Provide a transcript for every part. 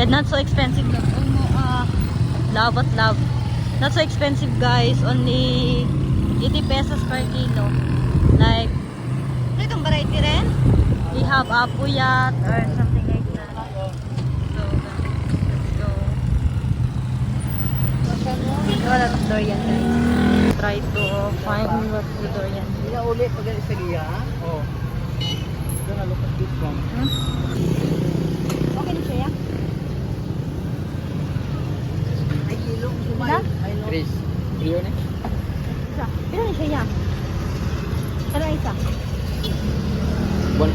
And not so expensive. Love at love. Not so expensive guys. Only 80 pesos per kilo. Like, itong variety rin. We have a puyat or something like that. So, let's go. Wala ng durian guys. Try to find what's the durian. Hindi ulit pag sa liya. Oo. Doon na look at this one. Okay na siya ya? Ay, ilong sumay. Chris. Clear na? Isa. Pila na siya ya? Kala isa. 1.6.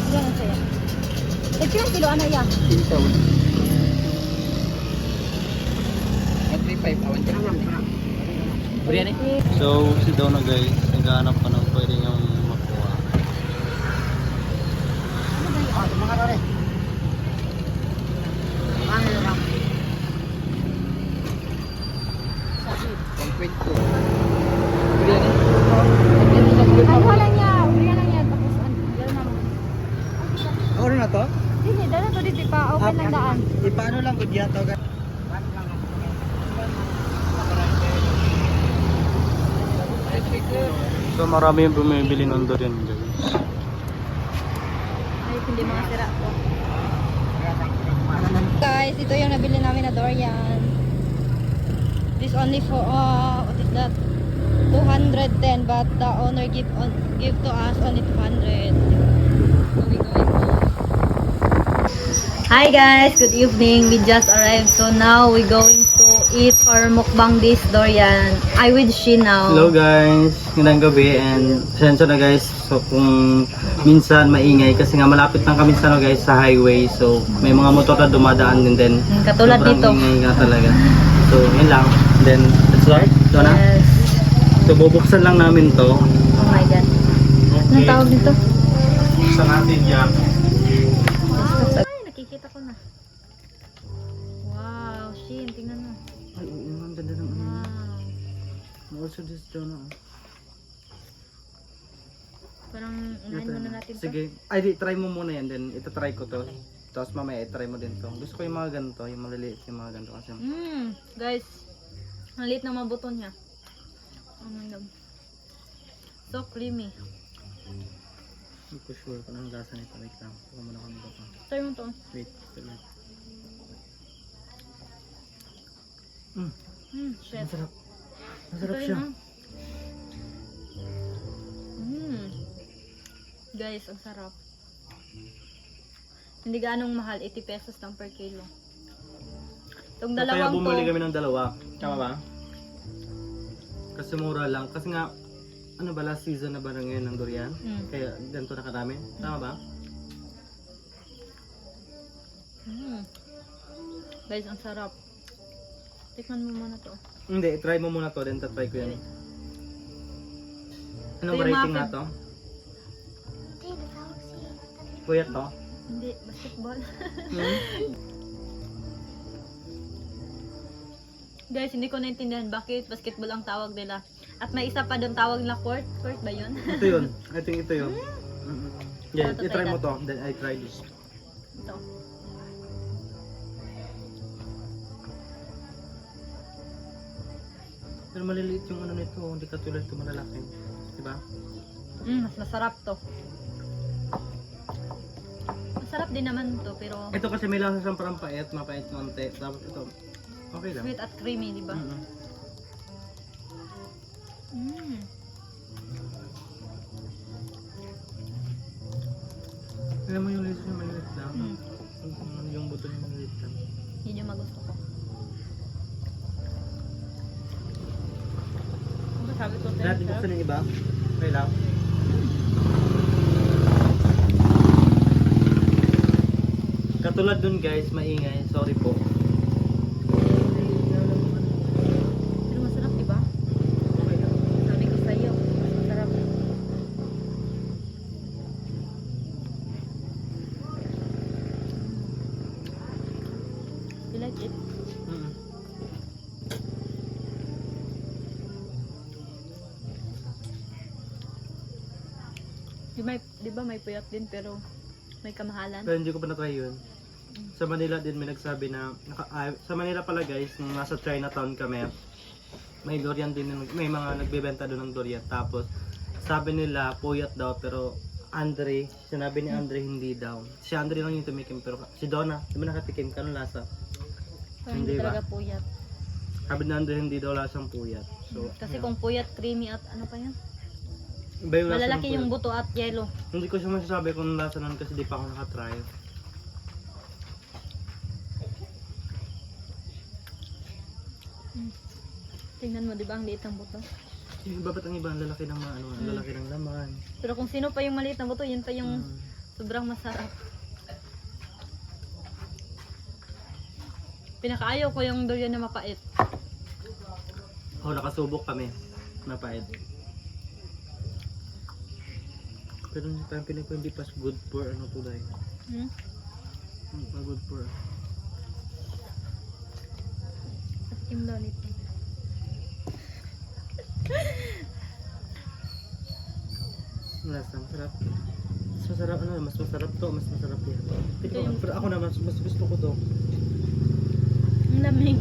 Pila na siya ya? Pilang kilo ana ya? 10,000. 135. Awan dyan. Buriyan eh. So, si Donna guys, naghahanap pa ng pwede niyang makuha. Mga rare. Ano lang? 1.2. Buriyan eh. Ay, wala niya. Buriyan lang niya. Tapos, dala na mo. Ano na to? Hindi, dala to dito pa. Okay lang daan. Ipaano lang ko diyan to? So, marami yung bumibili ng durian guys. Ay, hindi mga sira ko. Guys, ito yung nabili namin na durian. This only for, what is that? 210, but the owner give to us only 200. So we going home. Hi guys, good evening. We just arrived, so now we going to eat or mukbang this durian. I with she now. Hello guys, ngayong gabi and pasensya na guys. So kung minsan maingay kasi nga malapit lang kami sa guys sa highway. So may mga motor na dumadaan din din. Katulad sobrang dito. ingay nga talaga. So yun lang. Then let's start. Donna? Yes. So bubuksan lang namin to. Oh my god. Anong tawag dito? Buksan natin yan. Ay, nakikita ko na. Wow, Shin, tingnan mo. Ay, ang ganda ng ano. Wow. Also this Donna. Parang unahin muna natin to. Sige. Ay, di, try mo muna yan. Then ito-try ko to. Tapos mamaya i-try mo din to. Gusto ko yung mga ganito. Yung maliliit yung mga ganito kasi. Guys, ang liit na mabuto niya. Oh my god. So creamy. Hindi ko sure kung anong lasa nito. Wait lang. Huwag muna kami ito. Try mo to. Wait. Wait. Shit. Masarap. Masarap Ito siya. yun, Guys, ang sarap. Hindi ganong mahal. 80 pesos lang per kilo. Itong So, kaya dalawang bumili to. kami ng dalawa. Tama ba? Kasi mura lang. Kasi nga, ano ba, last season na ba na ngayon ng durian? Kaya ganito na karami. Tama ba? Guys, ang sarap. Tikman mo muna to. Hindi, try mo muna to. Then tatry ko yan. Anong Ito yung rating muffin. na to? Kuya to? Hindi, basketball. Guys, hindi ko naintindihan bakit basketball ang tawag nila. At may isa pa doon tawag na court. Court ba yun? Ito yun. I think ito yun. Yeah, So, i-try try mo that. to. Then I try this. Ito. Pero maliliit yung ano nito. Hindi katulad ito malalaki. Diba? Mas masarap to. Masarap din naman to, pero Ito kasi may lasa siyang parang pait. Mapait konti. Tapos ito. Okay lang. sweet at creamy, di ba? Alam mo yung leche na maliit lang. Yung buto niya maliit lang. Yun yung magusto ko. Ano sabi ko? Lahat buksan yung iba. Okay lang. Katulad dun guys, maingay. Sorry po. Pero masarap, di ba? Okay lang. Sabi ko sa'yo, mas masarap. You like it? Di ba may puyat din pero may kamahalan? Pero hindi ko pa na-try yun. Sa Manila din may nagsabi na, sa Manila pala guys, nung nasa Chinatown kami, may durian din, may mga nagbebenta doon ng durian. Tapos, sabi nila, puyat daw, pero sinabi ni Andre hindi daw. Si Andre lang yung tumikim, pero si Donna, di ba nakatikim ka? Anong lasa? Parang hindi Hindi ba? talaga puyat. Sabi ni Andre hindi daw lasang puyat. So, Kasi yun. kung puyat, creamy at ano pa yan? Iba yung lasa ng Malalaki yung puyat. buto at yellow. Hindi ko siya masasabi kung anong lasa nun kasi di pa ako nakatry. Tingnan mo, di ba ang liit ng buto? Yung iba ba't ang iba, ang lalaki ng mga ano, ang lalaki ng laman. Pero kung sino pa yung maliit na buto, yun pa yung Mm. sobrang masarap. Pinakaayaw ko yung durian na mapait. Oh, nakasubok kami. Mapait. Pero parang pinag ko hindi pas good for ano to dahil. Hmm? Good for. At yung nito. Lasa, masarap. Mas masarap ano, mas masarap to, mas masarap yan. Ito yung- Pero ako naman, mas gusto ko to. Ang lamig.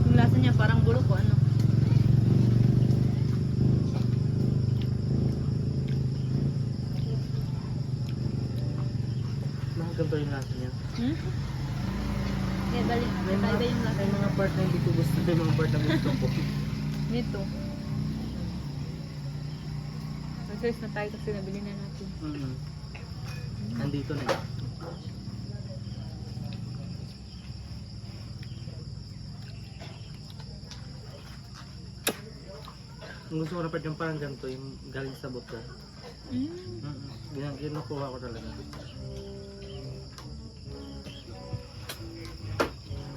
Yung lasa niya parang bulok o ano. Ganito yung lasa niya. Hmm? Kaya balik, iba yung lasa may mga part na hindi ko gusto, may mga part na gusto ko. nito. Mag-search na tayo kasi nabili na natin. Nandito na yun. Ang gusto ko na part yung parang ganito, yung galing sa buto. Ginukuha ko talaga.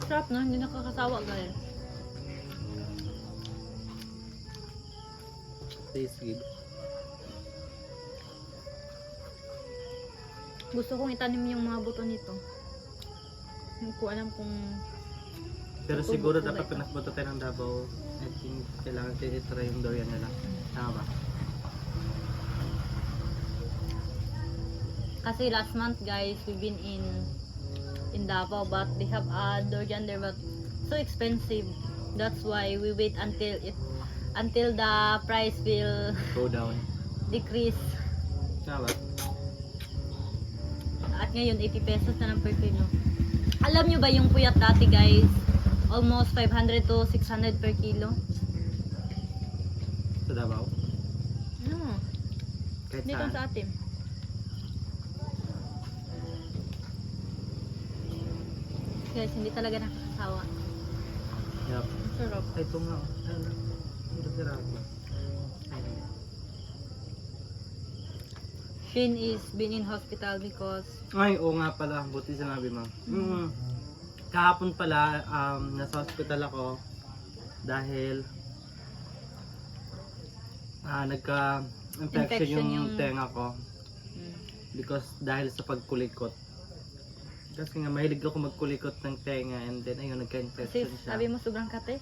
Sarap na, hindi nakakasawa guys. Tastes good. Gusto kong itanim yung mga buto nito. Hindi ko alam kung Pero Ito, siguro buto dapat ba ito? pinakbuto tayo ng Davao. I think kailangan tayo i-try yung durian nila. Tama ba? kasi last month guys, we've been in Davao but they have a durian there but so expensive. That's why we wait until the price will Go down. decrease. Tama ba? At ngayon 80 pesos na lang per kilo. Alam nyo ba yung puyat dati guys? Almost 500 to 600 per kilo. Sa Davao? No, Kahit dito saan? sa atin. Guys, hindi talaga nakakasawa. Yup. Sarap. Ay, ito nga. Ayun. Ito sarap. Ayun. Shane is been in hospital because Ay, oo nga pala. Buti sinabi mo. Kahapon pala, nasa hospital ako dahil nagka-infection Infection yung yung- tenga ko because dahil sa pagkulikot. Kasi nga mahilig ako magkulikot ng tenga and then ayun, kasi nagka-infection siya. sabi mo sobrang kate.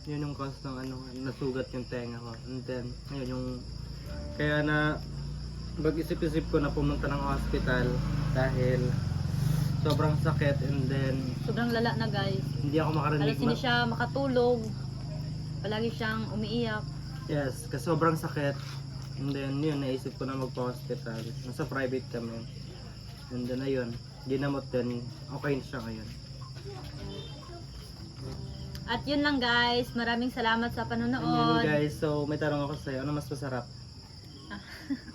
Yun yung cause ng ano, nasugat yung tenga ko. And then, ayun yung, kaya na, mag-isip-isip ko na pumunta ng hospital dahil sobrang sakit and then, Sobrang lala na guys. hindi ako makarinig. Halos hindi siya makatulog. Palagi siyang umiiyak. Yes, kasi sobrang sakit. And then, yun, naisip ko na magpa-hospital. Nasa private kami. And then, ayun, ginamot din. Okay na siya ngayon. At yun lang guys. Maraming salamat sa And yun panonood. guys, so may tanong ako sa'yo. Ano mas masarap?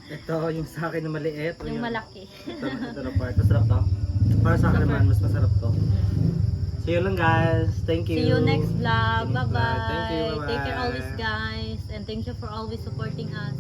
Ito, yung sa akin na maliit. o Yung yun? malaki. Ito na part. Masarap to. Para sa akin naman, mas masarap to. So yun lang guys. Thank you. See you next vlog. Next vlog. Bye-bye. Thank you. Bye-bye. Take care always guys. And thank you for always supporting us.